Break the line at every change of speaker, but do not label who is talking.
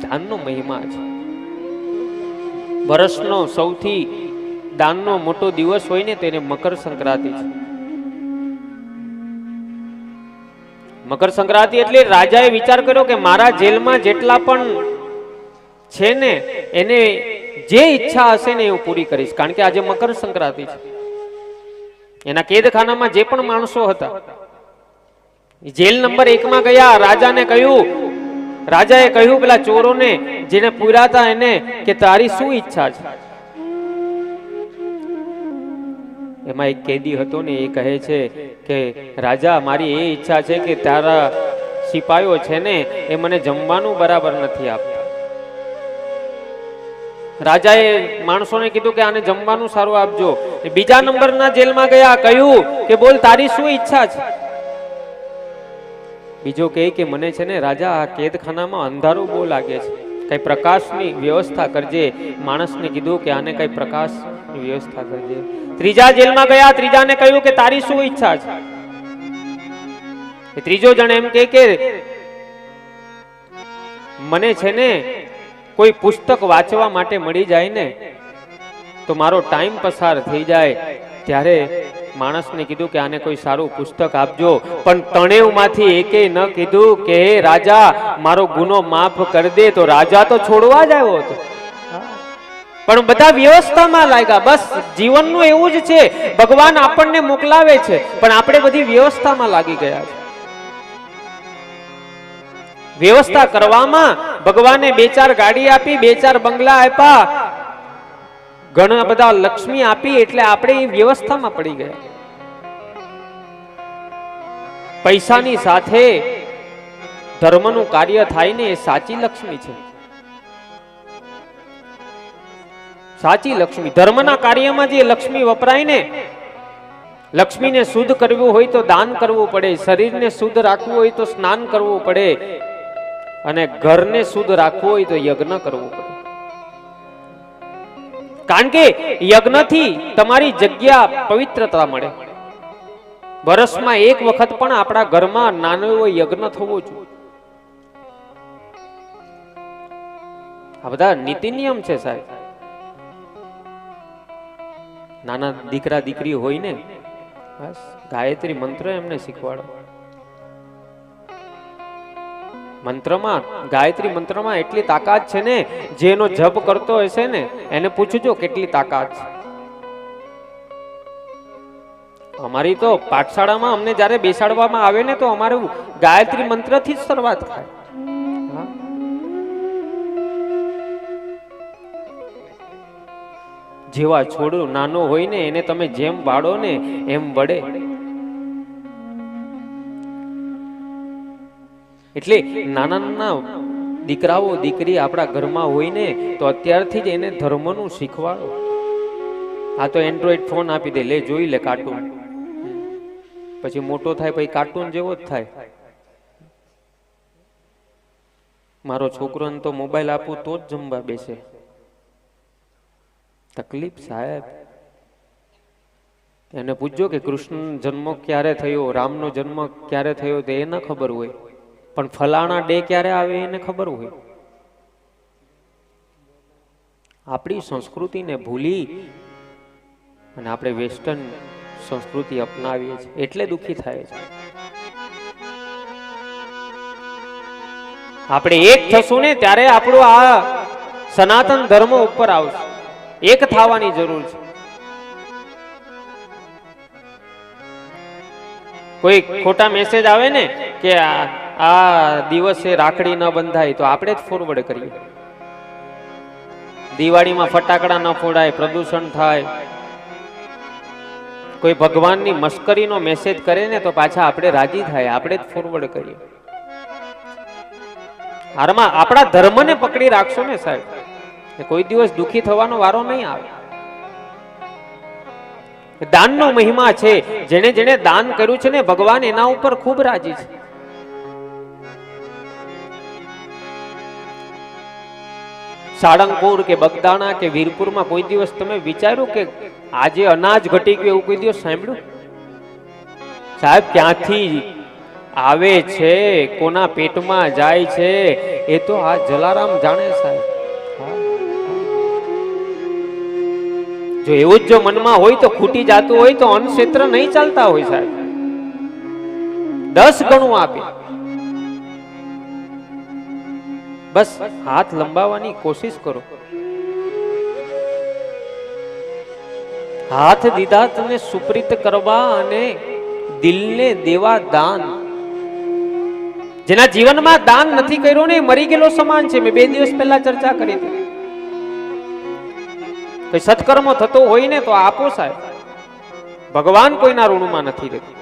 દાનનો મહિમા છે. વર્ષનો સૌથી દાનનો મોટો દિવસ હોય ને તેને મકર સંક્રાંતિ છે. મકર સંક્રાંતિ એટલે રાજાએ વિચાર કર્યો કે મારા જેલમાં જેટલા પણ છે ને એને જે ઈચ્છા હશે ને હું પૂરી કરીશ, કારણ કે આજે મકર સંક્રાંતિ છે. એના કેદખાનામાં જે પણ માણસો હતા જેલ નંબર 1 માં ગયા. રાજાએ કહ્યું પેલા ચોરોને જેને પૂર્યા હતા એને કે તારી શું ઈચ્છા છે? એમાં એક કેદી હતો ને એ કહે છે કે રાજા, મારી એ ઈચ્છા છે કે તારા સિપાહીઓ છે ને એ મને જમવાનું બરાબર નથી આપતા. રાજાએ માણસોને કીધું કે આને જમવાનું સારું આપજો. બીજા નંબરના જેલમાં ગયા, કહ્યું કે બોલ તારી શું ઈચ્છા છે? બીજો કહે કે મને છે ને રાજા આ કેદખાનામાં અંધારું બહુ લાગે છે, કઈ પ્રકાશની વ્યવસ્થા કરજે. માણસને કીધું કે આને કઈ પ્રકાશની વ્યવસ્થા કરજે. ત્રીજા જેલમાં ગયા, ત્રીજાને કહ્યું કે તારી શું ઈચ્છા છે? ત્રીજો જણ એમ કે મને છે ને કોઈ પુસ્તક વાંચવા માટે મળી જાય ને તો મારો ટાઈમ પસાર થઈ જાય. ત્યારે માણસને કીધું કે આને કોઈ સારું પુસ્તક આપજો. પણ ત્રણેયમાંથી એકેય ન કીધું કે હે રાજા મારો ગુનો માફ કરી દે. તો રાજા તો છોડવા જ આવ્યો હતો, પણ બધા વ્યવસ્થામાં લાગ્યા. બસ જીવનનું એવું જ છે, ભગવાન આપણને મોકલાવે છે પણ આપણે બધી વ્યવસ્થામાં લાગી ગયા છે. વ્યવસ્થા કરવામાં ભગવાને 2-4 ગાડી આપી, 2-4 બંગલા આપ્યા, ઘણા બધા લક્ષ્મી આપી, એટલે આપણે એ વ્યવસ્થામાં પડી ગયા. પૈસાની સાથે ધર્મનું કાર્ય થાય ને એ સાચી લક્ષ્મી છે. સાચી લક્ષ્મી ધર્મના કાર્યમાં જે લક્ષ્મી વપરાય ને, લક્ષ્મીને શુદ્ધ કરવું હોય તો દાન કરવું પડે, શરીરને શુદ્ધ રાખવું હોય તો સ્નાન કરવું પડે, અને ઘરને શુદ્ધ રાખવું હોય તો યજ્ઞ કરવું પડે. કારણ કે યજ્ઞથી તમારી જગ્યા પવિત્રતા મળે. વર્ષમાં એક વખત પણ આપણા ઘરમાં નાનો એવો યજ્ઞ થવો જોઈએ. આ બધા નીતિ નિયમ છે સાહેબ. નાના દીકરા દીકરી હોય ને, બસ ગાયત્રી મંત્ર એમને શીખવાડો. મંત્રમાં, ગાયત્રી મંત્રમાં એટલી તાકાત છે ને, જેનો જપ કરતો હશે ને એને પૂછજો કેટલી તાકાત છે. અમારી તો પાઠશાળામાં અમને જ્યારે બેસાડવામાં આવે ને તો અમારું ગાયત્રી મંત્રથી જ શરૂઆત થાય. જેવા છોડ નાનો હોય ને એને તમે જેમ વાળો ને એમ વળે. એટલે નાના નાના દીકરાઓ દીકરી આપણા ઘરમાં હોય ને તો અત્યારથી જ એને ધર્મનું શીખવાડો. આ તો એન્ડ્રોઈડ ફોન આપી દે, લે જોઈ લે કાર્ટૂન, પછી મોટો થાય પછી કાર્ટૂન જેવો જ થાય. મારો છોકરોને તો મોબાઈલ આપું તો જ જમવા બેસે. તકલીફ સાહેબ. એને પૂછજો કે કૃષ્ણ જન્મ ક્યારે થયો, રામનો જન્મ ક્યારે થયો તે એને ખબર હોય, પણ ફલાણા ડે ક્યારે આવે એને ખબર હોય. આપણી સંસ્કૃતિને ભૂલી અને આપણે વેસ્ટર્ન સંસ્કૃતિ અપનાવીએ છીએ એટલે દુઃખી થાય છે. આપણે એક થશું ને ત્યારે આપણું આ સનાતન ધર્મ ઉપર આવશે. એક થવાની જરૂર છે. કોઈ ખોટા મેસેજ આવે ને કે આ દિવસે રાખડી ન બંધાય તો આપણે જ ફોરવર્ડ કરીએ. દિવાળીમાં ફટાકડા ન ફોડાય, પ્રદૂષણ થાય. કોઈ ભગવાનની મસ્કરીનો મેસેજ કરે ને તો પાછા આપણે રાજી થાય, આપણે જ ફોરવર્ડ કરીએ. હારમાં આપણા ધર્મને પકડી રાખશો ને સાહેબ, કોઈ દિવસ દુઃખી થવાનો વારો નહીં આવે. દાનનો મહિમા છે. જેને જેને દાન કર્યું છે ને ભગવાન એના ઉપર ખૂબ રાજી છે. સાળંગપુર કે બગદાણા કે વીરપુરમાં કોઈ દિવસ તમે વિચાર્યું કે આજે અનાજ ઘટી ગયું એવું કોઈ દિવસ સાંભળ્યું? સાહેબ ક્યાંથી આવે છે, કોના પેટમાં જાય છે, એ તો આ જલારામ જાણે સાહેબ. જો એવું જ જો મનમાં હોય તો ખૂટી જતું હોય તો અન્નક્ષેત્ર નહીં ચાલતા હોય સાહેબ. 10 ગણું આપે. બસ હાથ લંબાવવાની કોશિશ કરો. હાથ દીધા તને સુપ્રીત કરવા અને દિલને દેવા દાન. જેના જીવનમાં દાન નથી કર્યું ને મરી ગયેલો સમાન છે. મેં 2 દિવસ પહેલા ચર્ચા કરી હતી. કઈ સત્કર્મ થતો હોય ને તો આપો સાહેબ. ભગવાન કોઈના ઋણમાં નથી રહેતું.